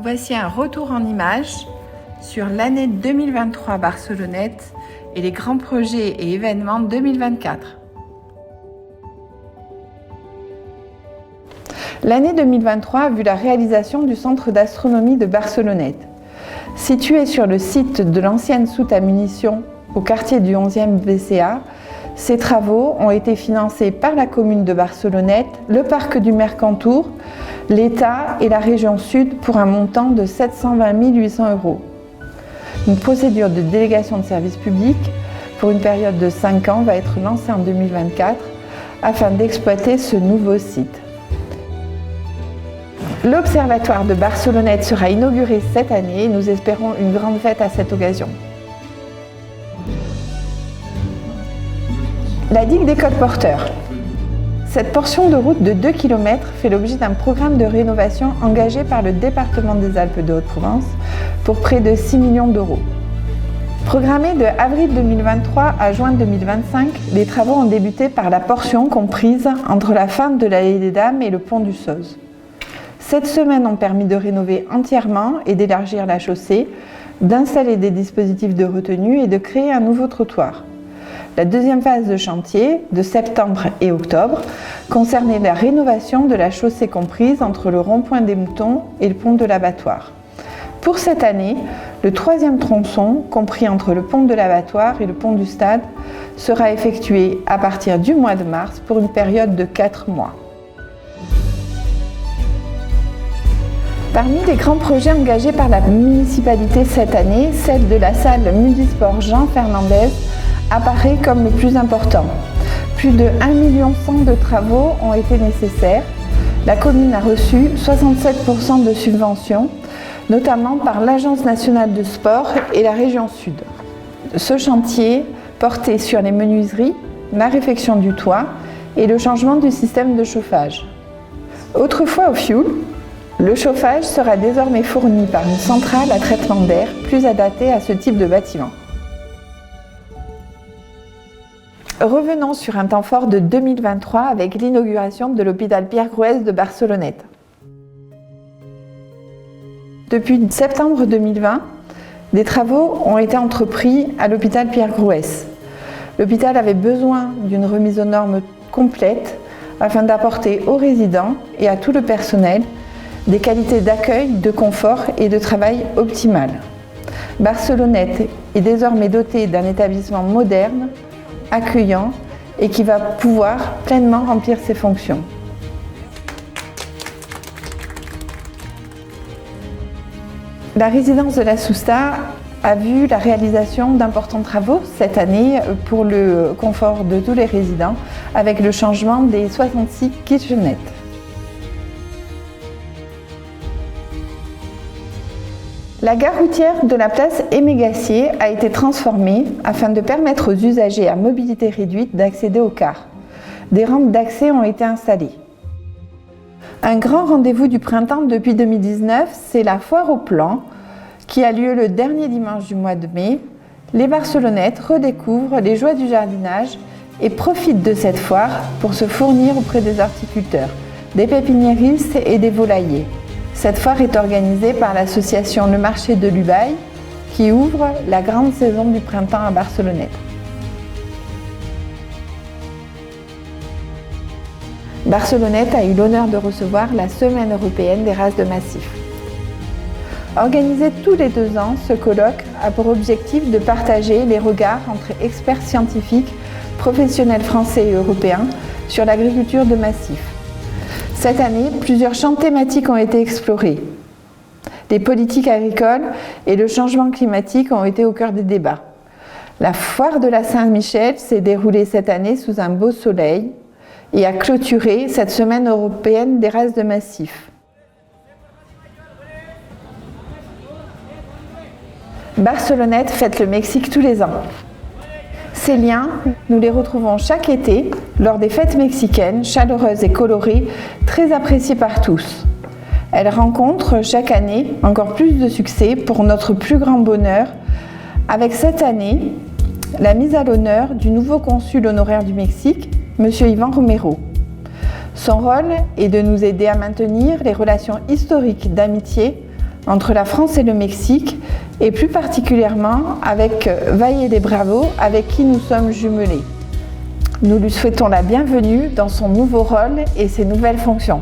Voici un retour en images sur l'année 2023 Barcelonnette et les grands projets et événements 2024. L'année 2023 a vu la réalisation du centre d'astronomie de Barcelonnette. Situé sur le site de l'ancienne soute à munitions au quartier du 11e BCA, ces travaux ont été financés par la commune de Barcelonnette, le parc du Mercantour, l'État et la région Sud pour un montant de 720 800 €. Une procédure de délégation de service public pour une période de 5 ans va être lancée en 2024 afin d'exploiter ce nouveau site. L'Observatoire de Barcelonnette sera inauguré cette année et nous espérons une grande fête à cette occasion. La digue des Colporteurs. Cette portion de route de 2 km fait l'objet d'un programme de rénovation engagé par le département des Alpes de Haute-Provence pour près de 6 millions €. Programmés de avril 2023 à juin 2025, les travaux ont débuté par la portion comprise entre la fin de l'allée des Dames et le pont du Sauze. 7 semaines ont permis de rénover entièrement et d'élargir la chaussée, d'installer des dispositifs de retenue et de créer un nouveau trottoir. La deuxième phase de chantier, de septembre et octobre, concernait la rénovation de la chaussée comprise entre le rond-point des Moutons et le pont de l'Abattoir. Pour cette année, le troisième tronçon, compris entre le pont de l'Abattoir et le pont du Stade, sera effectué à partir du mois de mars pour une période de 4 mois. Parmi les grands projets engagés par la municipalité cette année, celle de la salle multisport Jean Fernandez apparaît comme le plus important. Plus de 1,1 million de travaux ont été nécessaires. La commune a reçu 67% de subventions, notamment par l'Agence nationale de sport et la région Sud. Ce chantier portait sur les menuiseries, la réfection du toit et le changement du système de chauffage. Autrefois au fioul, le chauffage sera désormais fourni par une centrale à traitement d'air plus adaptée à ce type de bâtiment. Revenons sur un temps fort de 2023 avec l'inauguration de l'hôpital Pierre Grouès de Barcelonnette. Depuis septembre 2020, des travaux ont été entrepris à l'hôpital Pierre Grouès. L'hôpital avait besoin d'une remise aux normes complète afin d'apporter aux résidents et à tout le personnel des qualités d'accueil, de confort et de travail optimales. Barcelonnette est désormais doté d'un établissement moderne, accueillant et qui va pouvoir pleinement remplir ses fonctions. La résidence de la Sousta a vu la réalisation d'importants travaux cette année pour le confort de tous les résidents avec le changement des 66 kitchenettes. La gare routière de la place Aimé-Gassier a été transformée afin de permettre aux usagers à mobilité réduite d'accéder aux cars. Des rampes d'accès ont été installées. Un grand rendez-vous du printemps depuis 2019, c'est la foire au plan qui a lieu le dernier dimanche du mois de mai. Les Barcelonnettes redécouvrent les joies du jardinage et profitent de cette foire pour se fournir auprès des horticulteurs, des pépiniéristes et des volaillers. Cette foire est organisée par l'association Le Marché de l'Ubaye qui ouvre la grande saison du printemps à Barcelonnette. Barcelonnette a eu l'honneur de recevoir la Semaine européenne des races de massifs. Organisé tous les 2 ans, ce colloque a pour objectif de partager les regards entre experts scientifiques, professionnels français et européens sur l'agriculture de massifs. Cette année, plusieurs champs thématiques ont été explorés. Les politiques agricoles et le changement climatique ont été au cœur des débats. La foire de la Saint-Michel s'est déroulée cette année sous un beau soleil et a clôturé cette semaine européenne des races de massifs. Barcelonnette fête le Mexique tous les ans. Ces liens, nous les retrouvons chaque été lors des fêtes mexicaines, chaleureuses et colorées, très appréciées par tous. Elles rencontrent chaque année encore plus de succès pour notre plus grand bonheur, avec cette année la mise à l'honneur du nouveau consul honoraire du Mexique, M. Ivan Romero. Son rôle est de nous aider à maintenir les relations historiques d'amitié entre la France et le Mexique, et plus particulièrement avec Valle de Bravo, avec qui nous sommes jumelés. Nous lui souhaitons la bienvenue dans son nouveau rôle et ses nouvelles fonctions.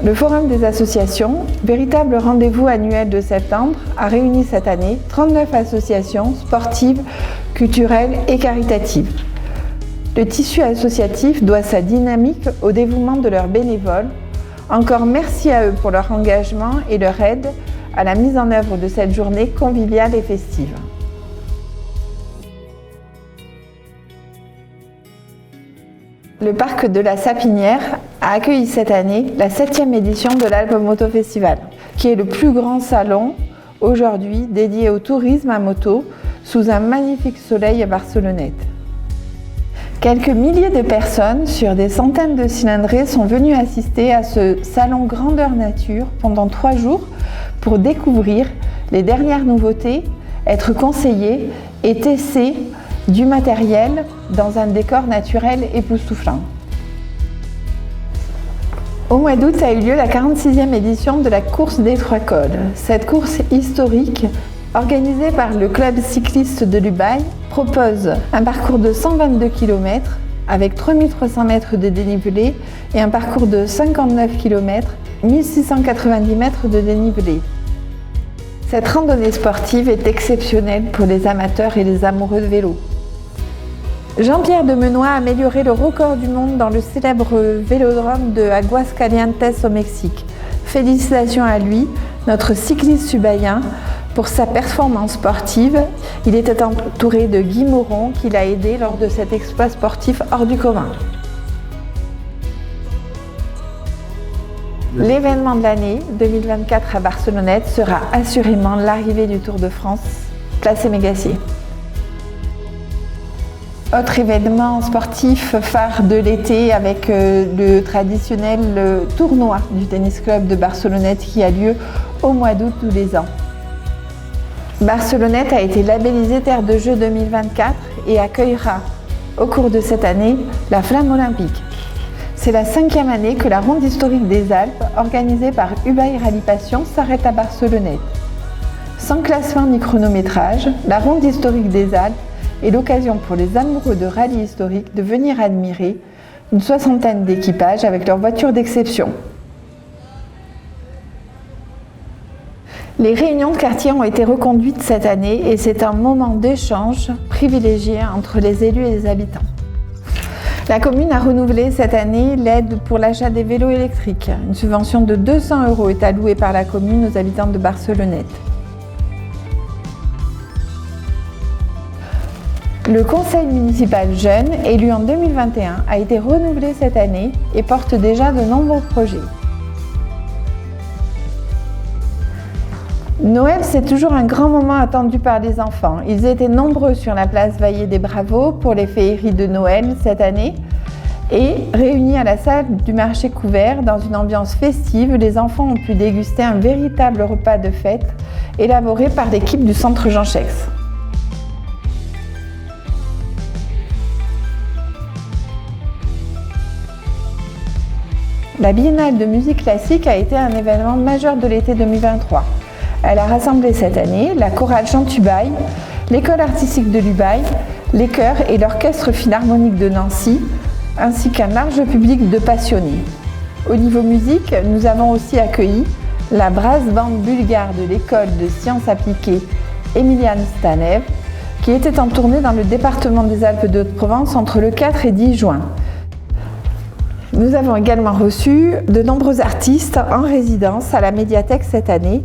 Le Forum des associations, véritable rendez-vous annuel de septembre, a réuni cette année 39 associations sportives, culturelles et caritatives. Le tissu associatif doit sa dynamique au dévouement de leurs bénévoles. Encore merci à eux pour leur engagement et leur aide à la mise en œuvre de cette journée conviviale et festive. Le parc de la Sapinière a accueilli cette année la 7e édition de l'Alpe Moto Festival, qui est le plus grand salon aujourd'hui dédié au tourisme à moto sous un magnifique soleil à Barcelonnette. Quelques milliers de personnes sur des centaines de cylindrés sont venues assister à ce salon grandeur nature pendant 3 jours pour découvrir les dernières nouveautés, être conseillés et tester du matériel dans un décor naturel époustouflant. Au mois d'août a eu lieu la 46e édition de la course des 3 cols. Cette course historique, organisée par le club cycliste de l'Ubaye, propose un parcours de 122 km avec 3300 mètres de dénivelé et un parcours de 59 km, 1690 mètres de dénivelé. Cette randonnée sportive est exceptionnelle pour les amateurs et les amoureux de vélo. Jean-Pierre Demenoy a amélioré le record du monde dans le célèbre vélodrome de Aguascalientes au Mexique. Félicitations à lui, notre cycliste ubayen, pour sa performance sportive. Il était entouré de Guy Moron qui l'a aidé lors de cet exploit sportif hors du commun. L'événement de l'année 2024 à Barcelonnette sera assurément l'arrivée du Tour de France, place Mégassier. Autre événement sportif phare de l'été avec le traditionnel tournoi du tennis club de Barcelonnette qui a lieu au mois d'août tous les ans. Barcelonnette a été labellisée Terre de Jeux 2024 et accueillera au cours de cette année la Flamme olympique. C'est la 5e année que la ronde historique des Alpes, organisée par Ubaye Rallye Passion, s'arrête à Barcelonnette. Sans classement ni chronométrage, la ronde historique des Alpes est l'occasion pour les amoureux de rallye historique de venir admirer une 60aine d'équipages avec leurs voitures d'exception. Les réunions de quartier ont été reconduites cette année et c'est un moment d'échange privilégié entre les élus et les habitants. La commune a renouvelé cette année l'aide pour l'achat des vélos électriques. Une subvention de 200 € est allouée par la commune aux habitants de Barcelonnette. Le conseil municipal jeune, élu en 2021, a été renouvelé cette année et porte déjà de nombreux projets. Noël, c'est toujours un grand moment attendu par les enfants. Ils étaient nombreux sur la place Valle de Bravo pour les féeries de Noël cette année. Et réunis à la salle du marché couvert, dans une ambiance festive, les enfants ont pu déguster un véritable repas de fête élaboré par l'équipe du Centre Jean Chex. La Biennale de musique classique a été un événement majeur de l'été 2023. Elle a rassemblé cette année la chorale Chante Ubaye, l'école artistique de l'Ubaye, les chœurs et l'orchestre philharmonique de Nancy, ainsi qu'un large public de passionnés. Au niveau musique, nous avons aussi accueilli la brass band bulgare de l'école de sciences appliquées Emilian Stanev, qui était en tournée dans le département des Alpes de Haute-Provence entre le 4 et 10 juin. Nous avons également reçu de nombreux artistes en résidence à la médiathèque cette année,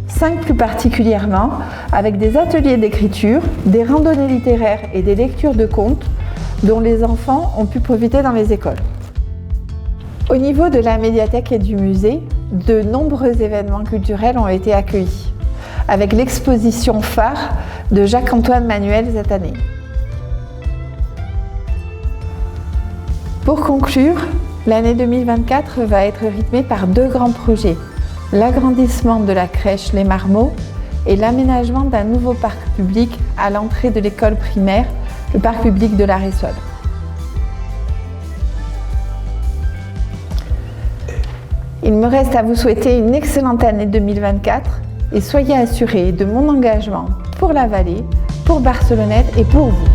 5 plus particulièrement, avec des ateliers d'écriture, des randonnées littéraires et des lectures de contes dont les enfants ont pu profiter dans les écoles. Au niveau de la médiathèque et du musée, de nombreux événements culturels ont été accueillis, avec l'exposition phare de Jacques-Antoine Manuel cette année. Pour conclure, l'année 2024 va être rythmée par 2 grands projets. L'agrandissement de la crèche Les Marmots et l'aménagement d'un nouveau parc public à l'entrée de l'école primaire, le parc public de la Ressole. Il me reste à vous souhaiter une excellente année 2024 et soyez assurés de mon engagement pour la vallée, pour Barcelonnette et pour vous.